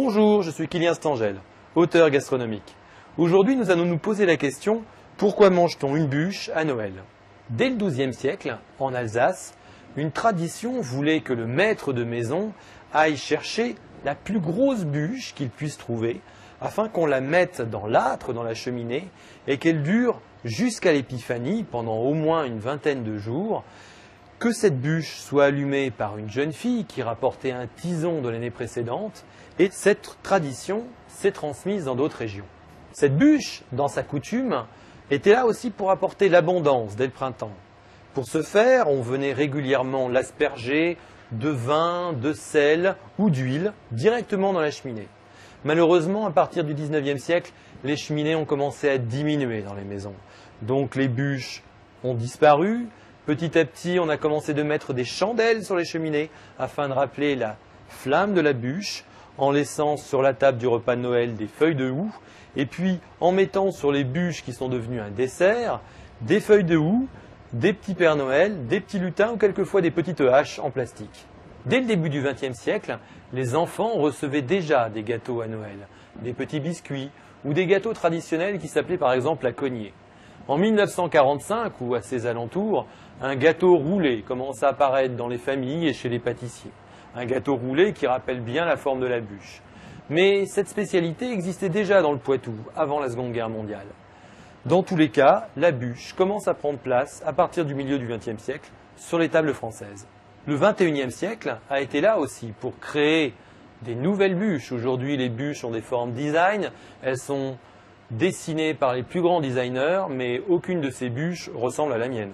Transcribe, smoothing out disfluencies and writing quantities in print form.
Bonjour, je suis Kylian Stangel, auteur gastronomique. Aujourd'hui, nous allons nous poser la question « Pourquoi mange-t-on une bûche à Noël ?» Dès le XIIe siècle, en Alsace, une tradition voulait que le maître de maison aille chercher la plus grosse bûche qu'il puisse trouver afin qu'on la mette dans l'âtre, dans la cheminée, et qu'elle dure jusqu'à l'épiphanie pendant au moins une vingtaine de jours, que cette bûche soit allumée par une jeune fille qui rapportait un tison de l'année précédente, et cette tradition s'est transmise dans d'autres régions. Cette bûche, dans sa coutume, était là aussi pour apporter l'abondance dès le printemps. Pour ce faire, on venait régulièrement l'asperger de vin, de sel ou d'huile directement dans la cheminée. Malheureusement, à partir du XIXe siècle, les cheminées ont commencé à diminuer dans les maisons. Donc les bûches ont disparu. Petit à petit, on a commencé de mettre des chandelles sur les cheminées afin de rappeler la flamme de la bûche, en laissant sur la table du repas de Noël des feuilles de houx, et puis en mettant sur les bûches qui sont devenues un dessert, des feuilles de houx, des petits Pères Noël, des petits lutins ou quelquefois des petites haches en plastique. Dès le début du XXe siècle, les enfants recevaient déjà des gâteaux à Noël, des petits biscuits ou des gâteaux traditionnels qui s'appelaient par exemple la cognée. En 1945 ou à ses alentours, un gâteau roulé commence à apparaître dans les familles et chez les pâtissiers. Un gâteau roulé qui rappelle bien la forme de la bûche. Mais cette spécialité existait déjà dans le Poitou avant la Seconde Guerre mondiale. Dans tous les cas, la bûche commence à prendre place à partir du milieu du XXe siècle sur les tables françaises. Le XXIe siècle a été là aussi pour créer des nouvelles bûches. Aujourd'hui, les bûches ont des formes design, elles sont dessinées par les plus grands designers, mais aucune de ces bûches ressemble à la mienne.